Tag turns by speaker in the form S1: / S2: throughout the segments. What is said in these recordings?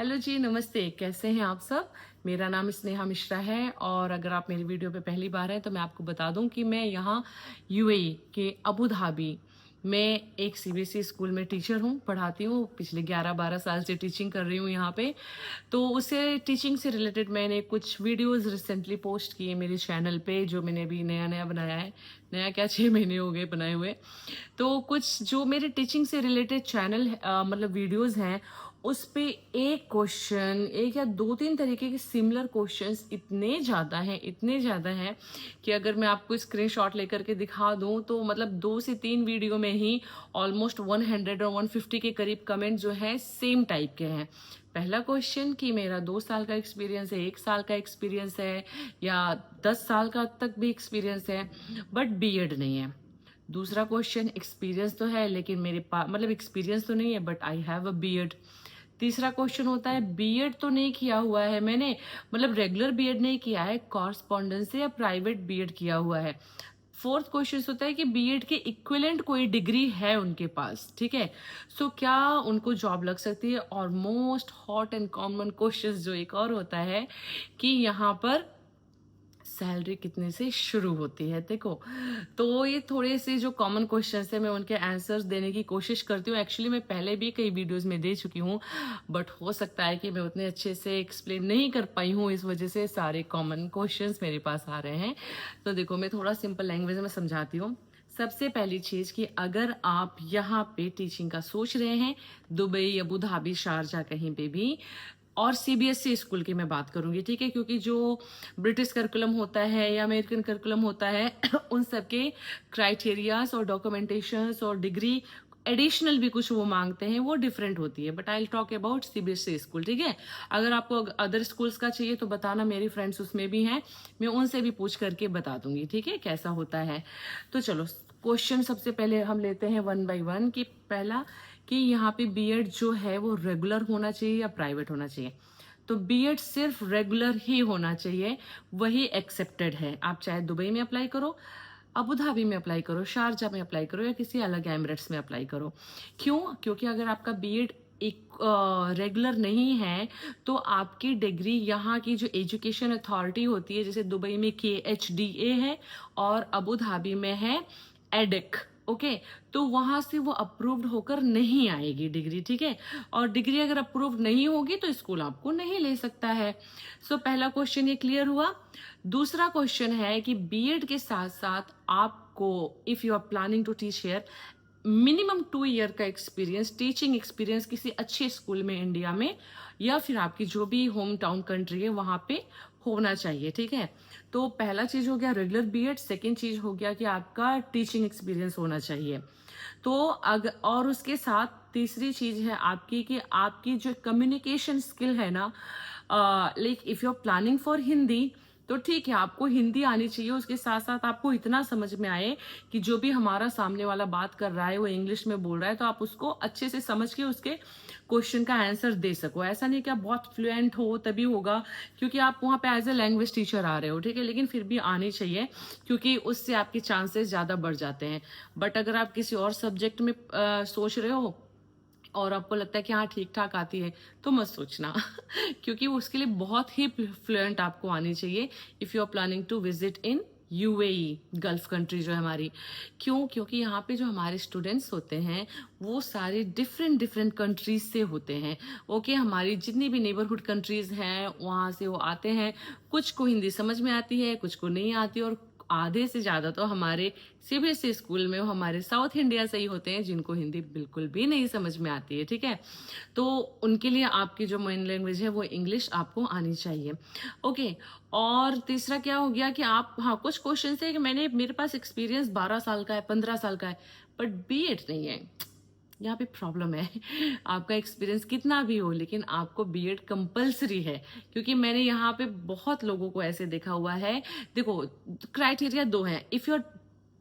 S1: Hello जी, नमस्ते। कैसे हैं आप सब? मेरा नाम स्नेहा मिश्रा है और अगर आप मेरी वीडियो पे पहली बार हैं तो मैं आपको बता दूं कि मैं यहाँ यूएई के अबू धाबी में एक सीबीएसई स्कूल में टीचर हूँ, पढ़ाती हूँ। पिछले 11-12 साल से टीचिंग कर रही हूँ यहाँ पे। तो उससे टीचिंग से रिलेटेड मैंने कुछ वीडियोज़ रिसेंटली पोस्ट किए मेरे चैनल पे, जो मैंने अभी नया-नया बनाया है। नया क्या, 6 महीने हो गए बनाए हुए। तो कुछ जो मेरे टीचिंग से रिलेटेड चैनल मतलब वीडियोस हैं, उस पे एक क्वेश्चन, एक या 2-3 तरीके के सिमिलर क्वेश्चंस इतने ज़्यादा हैं कि अगर मैं आपको स्क्रीनशॉट लेकर के दिखा दूँ तो मतलब 2 से 3 वीडियो में ही ऑलमोस्ट 100 और 150 के करीब कमेंट जो है सेम टाइप के हैं। पहला क्वेश्चन कि मेरा 2 साल का एक्सपीरियंस है, 1 साल का एक्सपीरियंस है या 10 साल का तक भी एक्सपीरियंस है, बट बीएड नहीं है। दूसरा क्वेश्चन, एक्सपीरियंस तो है लेकिन मेरे पास मतलब एक्सपीरियंस तो नहीं है but I have a BEd. तीसरा क्वेश्चन होता है बीएड तो नहीं किया हुआ है मैंने, मतलब रेगुलर बीएड नहीं किया है, कॉरस्पॉन्डेंस से या प्राइवेट बीएड किया हुआ है। फोर्थ क्वेश्चन होता है कि बीएड के इक्विवेलेंट कोई डिग्री है उनके पास, ठीक है। सो क्या उनको जॉब लग सकती है। और most hot and common question जो एक और होता है कि यहाँ पर सैलरी कितने से शुरू होती है। देखो, तो ये थोड़े से जो कॉमन क्वेश्चंस है मैं उनके आंसर्स देने की कोशिश करती हूँ। एक्चुअली मैं पहले भी कई वीडियोस में दे चुकी हूँ, बट हो सकता है कि मैं उतने अच्छे से एक्सप्लेन नहीं कर पाई हूँ, इस वजह से सारे कॉमन क्वेश्चंस मेरे पास आ रहे हैं। तो देखो, मैं थोड़ा सिंपल लैंग्वेज में समझाती हूँ। सबसे पहली चीज कि अगर आप यहाँ पे टीचिंग का सोच रहे हैं, दुबई, अबू धाबी, शारजा, कहीं पे भी, और सीबीएसई स्कूल की मैं बात करूंगी, ठीक है, क्योंकि जो ब्रिटिश करिकुलम होता है या अमेरिकन करिकुलम होता है उन सबके क्राइटेरियाज और डॉक्यूमेंटेशंस और डिग्री एडिशनल भी कुछ वो मांगते हैं, वो डिफरेंट होती है। But I talk about CBSE school, ठीक है। अगर आपको अदर स्कूल्स का चाहिए तो बताना, मेरी फ्रेंड्स उसमें भी हैं, मैं उनसे भी पूछ करके बता दूंगी, ठीक है, कैसा होता है। तो चलो, क्वेश्चन सबसे पहले हम लेते हैं वन बाय वन। कि पहला, कि यहाँ पे बीएड जो है वो रेगुलर होना चाहिए या प्राइवेट होना चाहिए। तो बीएड सिर्फ रेगुलर ही होना चाहिए, वही एक्सेप्टेड है। आप चाहे दुबई में अप्लाई करो, अबू धाबी में अप्लाई करो, शारजा में अप्लाई करो या किसी अलग एमिरेट्स में अप्लाई करो। क्यों? क्योंकि अगर आपका बीएड एक रेगुलर नहीं है तो आपकी डिग्री यहाँ की जो एजुकेशन अथॉरिटी होती है, जैसे दुबई में KHDA है और अबू धाबी में है एडिक, ओके, तो वहां से वो अप्रूव्ड होकर नहीं आएगी डिग्री, ठीक है। और डिग्री अगर अप्रूव नहीं होगी तो स्कूल आपको नहीं ले सकता है। सो पहला क्वेश्चन ये क्लियर हुआ। दूसरा क्वेश्चन है कि बीएड के साथ साथ आपको, if you are planning to teach here, minimum 2 year का एक्सपीरियंस, टीचिंग एक्सपीरियंस किसी अच्छे स्कूल में इंडिया में या फिर आपकी जो भी होम टाउन कंट्री है वहां पे होना चाहिए, ठीक है। तो पहला चीज हो गया रेगुलर बीएड, सेकेंड चीज हो गया कि आपका टीचिंग एक्सपीरियंस होना चाहिए। तो अगर, और उसके साथ तीसरी चीज है आपकी कि आपकी जो कम्युनिकेशन स्किल है ना, like if you are planning for Hindi तो ठीक है, आपको हिंदी आनी चाहिए, उसके साथ साथ आपको इतना समझ में आए कि जो भी हमारा सामने वाला बात कर रहा है वो इंग्लिश में बोल रहा है तो आप उसको अच्छे से समझ के उसके क्वेश्चन का आंसर दे सको। ऐसा नहीं कि आप बहुत फ्लुएंट हो तभी होगा, क्योंकि आप वहाँ पे एज ए लैंग्वेज टीचर आ रहे हो, ठीक है, लेकिन फिर भी आनी चाहिए क्योंकि उससे आपके चांसेस ज़्यादा बढ़ जाते हैं। बट अगर आप किसी और सब्जेक्ट में सोच रहे हो और आपको लगता है कि हाँ ठीक ठाक आती है, तो मत सोचना क्योंकि उसके लिए बहुत ही फ्लुएंट आपको आनी चाहिए if you are planning to visit in UAE, gulf country जो है हमारी। क्यों? क्योंकि यहाँ पे जो हमारे स्टूडेंट्स होते हैं वो सारे डिफरेंट डिफरेंट कंट्रीज से होते हैं, ओके। हमारी जितनी भी नेबरहुड कंट्रीज हैं वहाँ से वो आते हैं। कुछ को हिंदी समझ में आती है, कुछ को नहीं आती, और आधे से ज्यादा तो हमारे सीबीएसई स्कूल में वो हमारे साउथ इंडिया से ही होते हैं जिनको हिंदी बिल्कुल भी नहीं समझ में आती है, ठीक है। तो उनके लिए आपकी जो मेन लैंग्वेज है वो इंग्लिश आपको आनी चाहिए, ओके। और तीसरा क्या हो गया कि आप, हाँ, कुछ क्वेश्चन है कि मेरे पास एक्सपीरियंस 12 साल का है, 15 साल का है, बट बीएड नहीं है। यहाँ पे प्रॉब्लम है आपका एक्सपीरियंस कितना भी हो लेकिन आपको बीएड कंपलसरी है, क्योंकि मैंने यहाँ पे बहुत लोगों को ऐसे देखा हुआ है। देखो, क्राइटेरिया दो हैं। If you are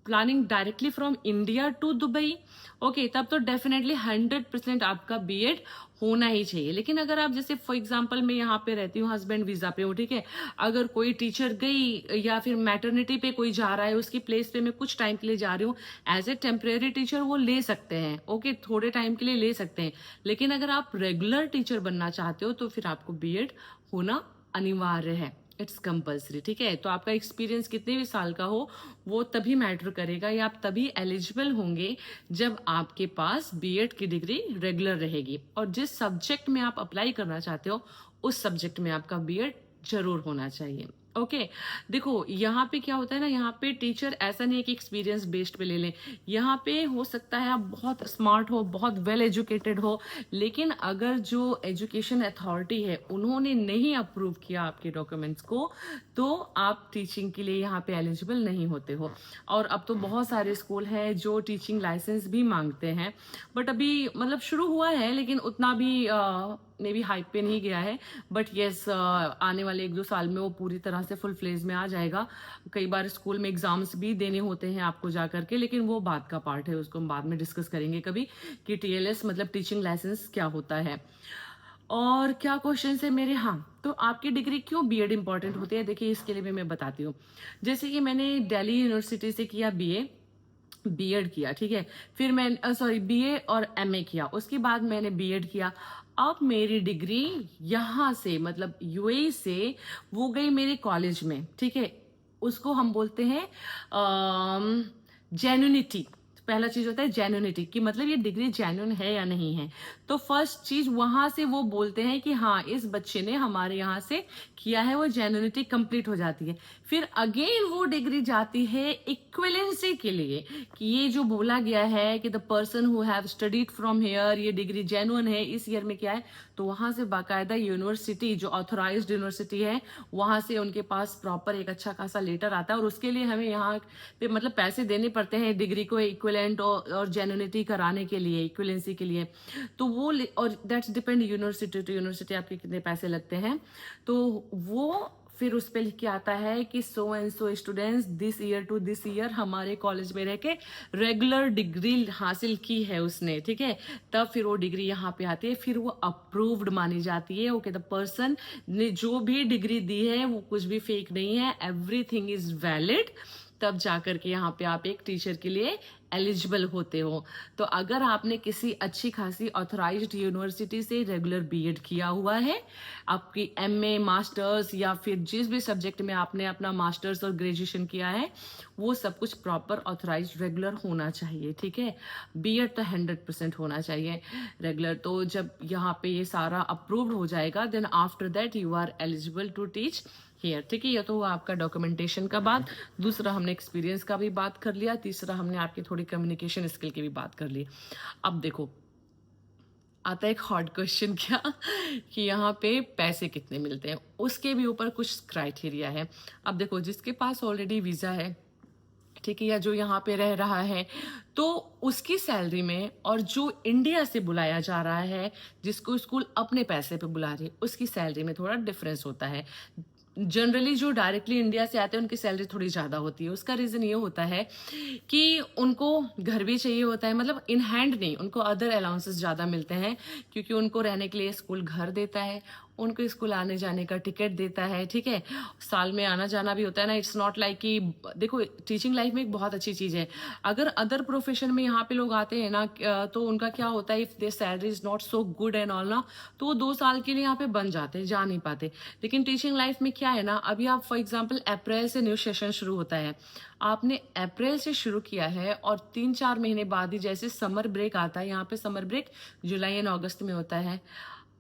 S1: planning directly from India to Dubai, okay, तब तो डेफिनेटली 100% आपका बीएड होना ही चाहिए। लेकिन अगर आप जैसे फॉर एग्जांपल मैं यहाँ पे रहती हूँ, हस्बैंड वीजा पे हूँ, ठीक है, अगर कोई टीचर गई या फिर मैटरनिटी पे कोई जा रहा है, उसकी प्लेस पे मैं कुछ टाइम के लिए जा रही हूँ, एज ए टेम्परेरी टीचर वो ले सकते हैं, ओके, थोड़े टाइम के लिए ले सकते हैं। लेकिन अगर आप रेगुलर टीचर बनना चाहते हो तो फिर आपको बीएड होना अनिवार्य है, इट्स कंपल्सरी, ठीक है। तो आपका एक्सपीरियंस कितने भी साल का हो वो तभी मैटर करेगा, या आप तभी एलिजिबल होंगे जब आपके पास बीएड की डिग्री रेगुलर रहेगी, और जिस सब्जेक्ट में आप अप्लाई करना चाहते हो उस सब्जेक्ट में आपका बीएड जरूर होना चाहिए, ओके। देखो यहाँ पे क्या होता है ना, यहाँ पे टीचर ऐसा नहीं है कि एक्सपीरियंस बेस्ड पे ले लें। यहाँ पे हो सकता है आप बहुत स्मार्ट हो, बहुत वेल एजुकेटेड हो, लेकिन अगर जो एजुकेशन अथॉरिटी है उन्होंने नहीं अप्रूव किया आपके डॉक्यूमेंट्स को, तो आप टीचिंग के लिए यहाँ पे एलिजिबल नहीं होते हो। और अब तो बहुत सारे स्कूल हैं जो टीचिंग लाइसेंस भी मांगते हैं, बट अभी मतलब शुरू हुआ है, लेकिन उतना भी मे बी हाइप पे नहीं गया है। बट येस, आने वाले 1-2 साल में वो पूरी तरह से फुल फ्लेज में आ जाएगा। कई बार स्कूल में एग्जाम्स भी देने होते हैं आपको जा करके, लेकिन वो बात का पार्ट है, उसको हम बाद में डिस्कस करेंगे कभी कि टीएलएस मतलब टीचिंग लाइसेंस क्या होता है। और क्या क्वेश्चन है मेरे, हाँ, तो आपकी डिग्री क्यों बीएड इंपॉर्टेंट होती है, देखिए इसके लिए भी मैं बताती हूँ। जैसे कि मैंने दिल्ली यूनिवर्सिटी से किया बीएड किया, ठीक है, फिर मैं सॉरी बीए और एमए किया, उसके बाद मैंने बीएड किया। अब मेरी डिग्री यहाँ से मतलब यूएई से वो गई मेरे कॉलेज में, ठीक है, उसको हम बोलते हैं जेन्युइनिटी। पहला चीज होता है जेन्युइनिटी, कि मतलब ये डिग्री जेन्युइन है या नहीं है। तो फर्स्ट चीज वहां से वो बोलते हैं कि हाँ इस बच्चे ने हमारे यहाँ से किया है, वो जेन्युइनिटी कंप्लीट हो जाती है। फिर अगेन वो डिग्री जाती है इक्विवेलेंसी के लिए, कि ये जो बोला गया है कि the person who have studied from here, ये डिग्री जेन्युइन है, इस ईयर में क्या है, तो वहां से बाकायदा यूनिवर्सिटी जो ऑथोराइज्ड यूनिवर्सिटी है वहां से उनके पास प्रॉपर एक अच्छा खासा लेटर आता है, और उसके लिए हमें यहाँ पे मतलब पैसे देने पड़ते हैं डिग्री को इक्विवेलेंट और जेन्युइनिटी कराने के लिए, इक्विवेलेंसी के लिए। तो वो और that's depend university to university आपके कितने पैसे लगते हैं। तो वो फिर उस पे लिख के आता है कि so and so students this year to this year हमारे कॉलेज में रह के रेगुलर डिग्री हासिल की है उसने, ठीक है, तब फिर वो डिग्री यहाँ पे आती है, फिर वो अप्रूव्ड मानी जाती है। ओके, द पर्सन ने जो भी डिग्री दी है वो कुछ भी फेक नहीं है, एवरीथिंग इज वैलिड, तब जाकर के यहाँ पे आप एक टीचर के लिए एलिजिबल होते हो। तो अगर आपने किसी अच्छी खासी ऑथराइज्ड यूनिवर्सिटी से रेगुलर बीएड किया हुआ है, आपकी एमए मास्टर्स या फिर जिस भी सब्जेक्ट में आपने अपना मास्टर्स और ग्रेजुएशन किया है, वो सब कुछ प्रॉपर ऑथराइज्ड रेगुलर होना चाहिए, ठीक है। बीएड तो 100% होना चाहिए रेगुलर। तो जब यहाँ पे ये सारा अप्रूव्ड हो जाएगा, then after that you are eligible to teach here, ठीक है। ये तो हुआ आपका डॉक्यूमेंटेशन का बात। दूसरा हमने एक्सपीरियंस का भी बात कर लिया, तीसरा हमने आपकी थोड़ी कम्युनिकेशन स्किल की भी बात कर ली। अब देखो आता है एक हार्ड क्वेश्चन, क्या कि यहाँ पे पैसे कितने मिलते हैं, उसके भी ऊपर कुछ क्राइटेरिया है। अब देखो जिसके पास ऑलरेडी वीजा है, ठीक है, या जो यहाँ पे रह रहा है, तो उसकी सैलरी में और जो इंडिया से बुलाया जा रहा है, जिसको स्कूल अपने पैसे पे बुला रही है, उसकी सैलरी में थोड़ा डिफरेंस होता है। जनरली जो डायरेक्टली इंडिया से आते हैं उनकी सैलरी थोड़ी ज़्यादा होती है। उसका रीज़न ये होता है कि उनको घर भी चाहिए होता है, मतलब इन हैंड नहीं, उनको अदर अलाउंसेस ज़्यादा मिलते हैं, क्योंकि उनको रहने के लिए स्कूल घर देता है, उनको स्कूल आने जाने का टिकट देता है, ठीक है, साल में आना जाना भी होता है ना। इट्स नॉट लाइक कि देखो टीचिंग लाइफ में एक बहुत अच्छी चीज़ है, अगर अदर प्रोफेशन में यहाँ पे लोग आते हैं ना, तो उनका क्या होता है, if there salary is not so good and all ना, तो वो 2 साल के लिए यहाँ पे बन जाते हैं, जा नहीं पाते। लेकिन टीचिंग लाइफ में क्या है ना, अभी आप फॉर एग्जाम्पल अप्रैल से न्यू सेशन शुरू होता है, आपने अप्रैल से शुरू किया है और 3-4 महीने बाद ही जैसे समर ब्रेक आता है, यहाँ पे summer break July and August में होता है,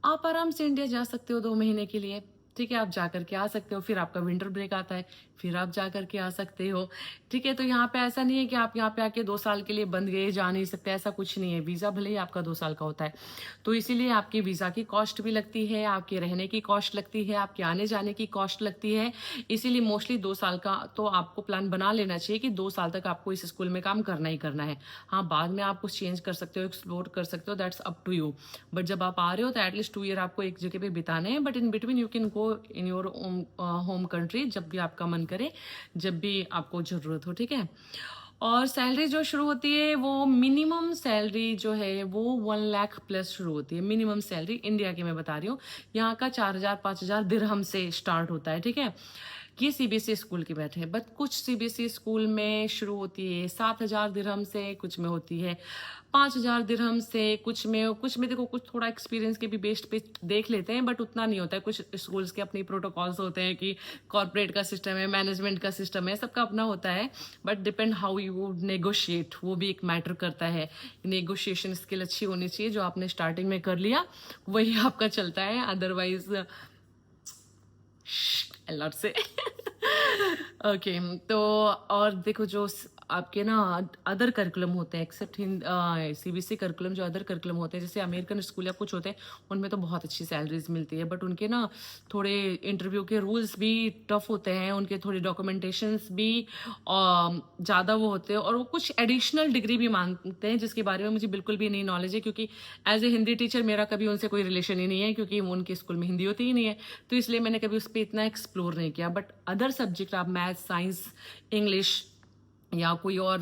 S1: आप आराम से इंडिया जा सकते हो 2 महीने के लिए, ठीक है, आप जा करके आ सकते हो। फिर आपका विंटर ब्रेक आता है, फिर आप जा करके आ सकते हो, ठीक है। तो यहाँ पे ऐसा नहीं है कि आप यहाँ पे आके 2 साल के लिए बंद गए, जा नहीं सकते, ऐसा कुछ नहीं है। वीज़ा भले ही आपका 2 साल का होता है, तो इसीलिए आपकी वीज़ा की कॉस्ट भी लगती है, आपके रहने की कॉस्ट लगती है, आपके आने जाने की कॉस्ट लगती है। इसीलिए मोस्टली 2 साल का तो आपको प्लान बना लेना चाहिए कि 2 साल तक आपको इस स्कूल में काम करना ही करना है। हाँ, बाद में आप कुछ चेंज कर सकते हो, एक्सप्लोर कर सकते हो, that's up to you. But जब आप आ रहे हो तो एटलीस्ट 2 ईयर आपको एक जगह पे बिताने हैं, but in between you can go in your home country जब भी आपका मन करे, जब भी आपको जरूरत हो, ठीक है। और सैलरी जो शुरू होती है वो मिनिमम सैलरी जो है वो 1 लाख प्लस शुरू होती है। मिनिमम सैलरी इंडिया की मैं बता रही हूँ, यहाँ का 4,000 5,000 दिरहम से स्टार्ट होता है, ठीक है। ये सीबीएसई स्कूल की बात है, बट कुछ सीबीएसई स्कूल में शुरू होती है 7,000 दिरहम से, कुछ में होती है 5,000 दिरहम से, कुछ में देखो कुछ थोड़ा एक्सपीरियंस के भी बेस्ड पे देख लेते हैं, बट उतना नहीं होता है। कुछ स्कूल्स के अपने प्रोटोकॉल्स होते हैं कि कॉर्पोरेट का सिस्टम है, मैनेजमेंट का सिस्टम है, सबका अपना होता है, but depend how you negotiate, वो भी एक मैटर करता है। नेगोशिएशन स्किल अच्छी होनी चाहिए, जो आपने स्टार्टिंग में कर लिया वही आपका चलता है, अदरवाइज अलर्ट से ओके तो और देखो जो आपके ना अदर करिकुलम होते हैं एक्सेप्ट सीबीएसई करिकुलम, जो अदर करिकुलम होते हैं जैसे अमेरिकन स्कूल या कुछ होते हैं, उनमें तो बहुत अच्छी सैलरीज मिलती है, बट उनके ना थोड़े इंटरव्यू के रूल्स भी टफ होते हैं, उनके थोड़े डॉक्यूमेंटेशंस भी ज़्यादा वो होते हैं, और वो कुछ एडिशनल डिग्री भी मांगते हैं जिसके बारे में मुझे बिल्कुल भी नहीं नॉलेज है, क्योंकि एज ए हिंदी टीचर मेरा कभी उनसे कोई रिलेशन ही नहीं है, क्योंकि उनके स्कूल में हिंदी होती ही नहीं है, तो इसलिए मैंने कभी उस पर इतना एक्सप्लोर नहीं किया। बट अदर सब्जेक्ट आप मैथ, साइंस, इंग्लिश या कोई और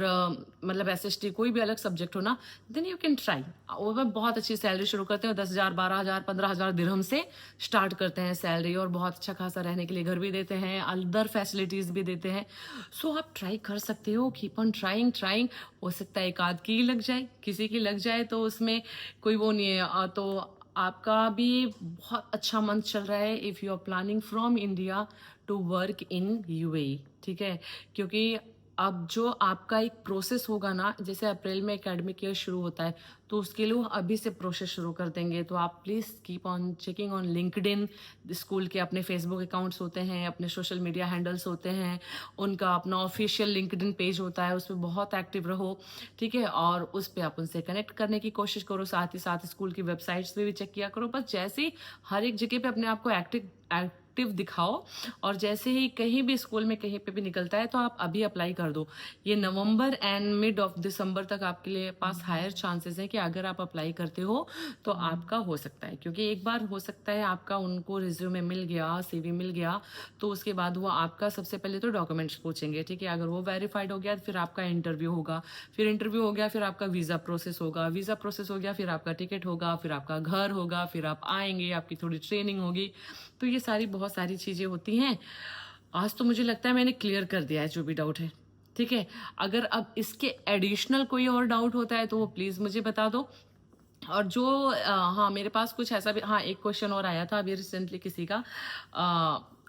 S1: मतलब एसएसटी कोई भी अलग सब्जेक्ट हो ना, देन यू कैन ट्राई। वो में बहुत अच्छी सैलरी शुरू करते हैं, 10,000 12,000 15,000 दिरहम से स्टार्ट करते हैं सैलरी, और बहुत अच्छा खासा रहने के लिए घर भी देते हैं, अदर फैसिलिटीज़ भी देते हैं। सो आप ट्राई कर सकते हो, कीप ऑन ट्राइंग। हो सकता है एक आध की लग जाए, किसी की लग जाए, तो उसमें कोई वो नहीं है। तो आपका भी बहुत अच्छा मंथ चल रहा है if you are planning from India to work in UAE, ठीक है। क्योंकि अब जो आपका एक प्रोसेस होगा ना, जैसे अप्रैल में एकेडमिक ईयर शुरू होता है, तो उसके लिए वो अभी से प्रोसेस शुरू कर देंगे। तो आप please keep on checking on LinkedIn, school के अपने फेसबुक अकाउंट्स होते हैं, अपने सोशल मीडिया हैंडल्स होते हैं, उनका अपना ऑफिशियल लिंक्डइन पेज होता है, उस पर बहुत एक्टिव रहो, ठीक है। और उस पर आप उनसे कनेक्ट करने की कोशिश करो, साथ ही साथ स्कूल की वेबसाइट्स पे भी चेक किया करो। बस जैसे ही हर एक जगह पे अपने आप को एक्टिव दिखाओ, और जैसे ही कहीं भी स्कूल में कहीं पे भी निकलता है तो आप अभी अप्लाई कर दो। ये नवंबर एंड मिड ऑफ दिसंबर तक आपके लिए पास हायर चांसेस है कि अगर आप अप्लाई करते हो तो आपका हो सकता है, क्योंकि एक बार हो सकता है आपका उनको रिज्यूमे मिल गया, सीवी मिल गया, तो उसके बाद वो आपका सबसे पहले तो डॉक्यूमेंट्स पूछेंगे, ठीक है। अगर वो वेरीफाइड हो गया फिर आपका इंटरव्यू होगा, फिर इंटरव्यू हो गया फिर आपका वीज़ा प्रोसेस होगा, वीज़ा प्रोसेस हो गया फिर आपका टिकट होगा, फिर आपका घर होगा, फिर आप आएंगे, आपकी थोड़ी ट्रेनिंग होगी। तो ये बहुत सारी चीज़ें होती हैं। आज तो मुझे लगता है मैंने क्लियर कर दिया है जो भी डाउट है, ठीक है। अगर अब इसके एडिशनल कोई और डाउट होता है तो वो प्लीज़ मुझे बता दो। और जो हाँ, मेरे पास कुछ ऐसा भी, हाँ, एक क्वेश्चन और आया था अभी रिसेंटली किसी का।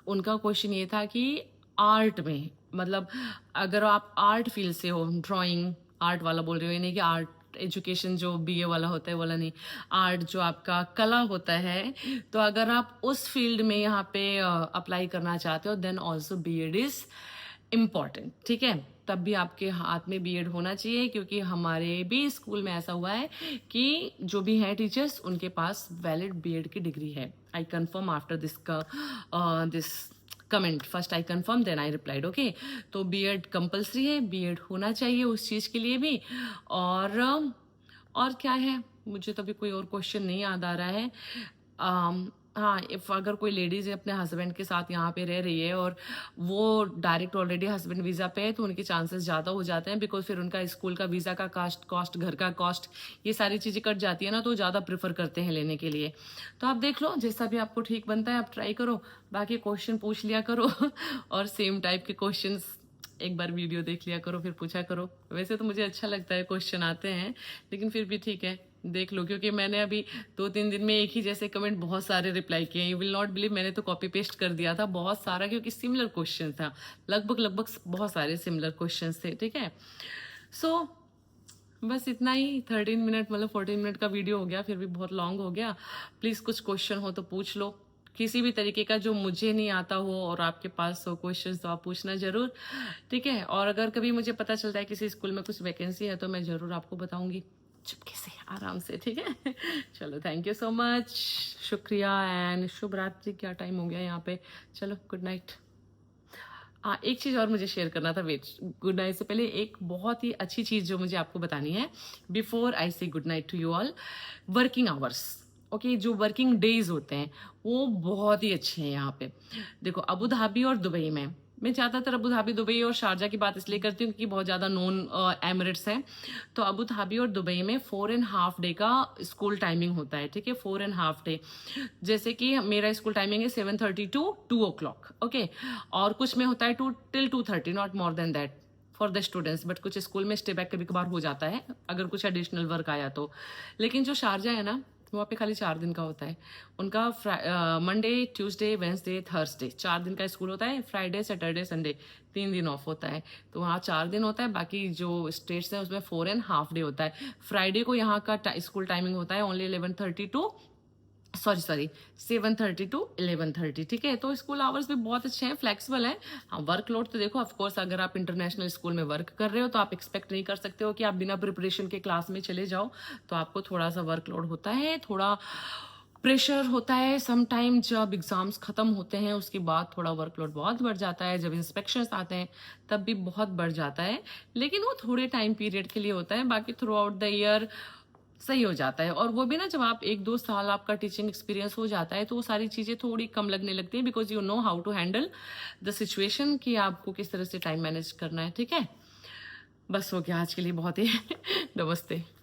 S1: उनका क्वेश्चन ये था कि आर्ट में, मतलब अगर आप आर्ट फील्ड से हो, ड्राइंग आर्ट वाला बोल रहे हो, यानी कि आर्ट एजुकेशन जो बीए वाला होता है वाला नहीं, आर्ट जो आपका कला होता है, तो अगर आप उस फील्ड में यहाँ पे अप्लाई करना चाहते हो, then also BEd is important, ठीक है। तब भी आपके हाथ में बीएड होना चाहिए, क्योंकि हमारे भी स्कूल में ऐसा हुआ है कि जो भी हैं टीचर्स उनके पास वैलिड बीएड की डिग्री है। I confirm after this comment, first I confirm then I replied, okay. तो बीएड कंपलसरी है, बीएड होना चाहिए उस चीज़ के लिए भी। और क्या है, मुझे तो अभी कोई और क्वेश्चन नहीं याद आ रहा है। हाँ, इफ़ अगर कोई लेडीज़ अपने हस्बैंड के साथ यहाँ पे रह रही है और वो डायरेक्ट ऑलरेडी हस्बैंड वीज़ा पे है, तो उनके चांसेस ज़्यादा हो जाते हैं, बिकॉज फिर उनका स्कूल का वीज़ा का कॉस्ट, घर का कॉस्ट, ये सारी चीज़ें कट जाती है ना, तो ज़्यादा प्रेफर करते हैं लेने के लिए। तो आप देख लो, जैसा भी आपको ठीक बनता है आप ट्राई करो, बाकी क्वेश्चन पूछ लिया करो और सेम टाइप के क्वेश्चन एक बार वीडियो देख लिया करो, फिर पूछा करो। वैसे तो मुझे अच्छा लगता है क्वेश्चन आते हैं, लेकिन फिर भी ठीक है, देख लो, क्योंकि मैंने अभी 2-3 दिन में एक ही जैसे कमेंट बहुत सारे रिप्लाई किए। यू विल नॉट बिलीव, मैंने तो कॉपी पेस्ट कर दिया था बहुत सारा, क्योंकि सिमिलर क्वेश्चन था, लगभग बहुत सारे सिमिलर क्वेश्चन थे, ठीक है। सो बस इतना ही, 13 मिनट मतलब 14 मिनट का वीडियो हो गया, फिर भी बहुत लॉन्ग हो गया। प्लीज़ कुछ क्वेश्चन हो तो पूछ लो, किसी भी तरीके का जो मुझे नहीं आता हो और आपके पास हो क्वेश्चन, तो आप पूछना ज़रूर, ठीक है। और अगर कभी मुझे पता चलता है किसी स्कूल में कुछ वैकेंसी है तो मैं ज़रूर आपको बताऊंगी, चुपके से, आराम से, ठीक है। चलो, थैंक यू सो मच, शुक्रिया एंड शुभ रात्रि। क्या टाइम हो गया यहाँ पे, चलो गुड नाइट। हाँ, एक चीज़ और मुझे शेयर करना था, वेट, गुड नाइट से पहले एक बहुत ही अच्छी चीज़ जो मुझे आपको बतानी है before I say good night to you all. Working hours, okay, जो वर्किंग डेज होते हैं वो बहुत ही अच्छे हैं यहाँ पे। देखो, अबू धाबी और दुबई में मैं ज़्यादातर अबू धाबी, दुबई और शारजा की बात इसलिए करती हूँ क्योंकि बहुत ज़्यादा नॉन एमिरेट्स हैं। तो अबू धाबी और दुबई में 4.5 डे का स्कूल टाइमिंग होता है, ठीक है, 4.5 डे। जैसे कि मेरा स्कूल टाइमिंग है 7:30 टू 2 o'clock, ओके। और कुछ में होता है 2 till 2:30, not more than that for the students. But कुछ स्कूल में स्टे बैक कभी कभार हो जाता है अगर कुछ एडिशनल वर्क आया तो। लेकिन जो शारजा है ना, वहाँ पे खाली 4 दिन का होता है उनका। मंडे, ट्यूसडे, वेंसडे, थर्सडे 4 दिन का स्कूल होता है। फ्राइडे, सैटरडे, संडे 3 दिन ऑफ होता है। तो वहाँ 4 दिन होता है। बाकी जो स्टेट्स हैं उसमें 4.5 डे होता है। फ्राइडे को यहाँ का स्कूल टाइमिंग होता है ओनली 11:30 टू 7:30 टू 11:30, ठीक है। तो स्कूल आवर्स भी बहुत अच्छे हैं, फ्लेक्सिबल हैं। हाँ, वर्कलोड तो देखो, ऑफ कोर्स अगर आप इंटरनेशनल स्कूल में वर्क कर रहे हो तो आप एक्सपेक्ट नहीं कर सकते हो कि आप बिना प्रिपरेशन के क्लास में चले जाओ। तो आपको थोड़ा सा वर्कलोड होता है, थोड़ा प्रेशर होता है। सम टाइम जब एग्जाम्स खत्म होते हैं उसके बाद थोड़ा वर्कलोड बहुत बढ़ जाता है। जब इंस्पेक्शंस आते हैं तब भी बहुत बढ़ जाता है। लेकिन वो थोड़े टाइम पीरियड के लिए होता है, बाकी थ्रू आउट द ईयर सही हो जाता है। और वो भी ना, जब आप 1-2 साल आपका टीचिंग एक्सपीरियंस हो जाता है तो वो सारी चीज़ें थोड़ी कम लगने लगती हैं, because you know how to handle the situation कि आपको किस तरह से टाइम मैनेज करना है, ठीक है। बस हो गया आज के लिए, बहुत ही नमस्ते।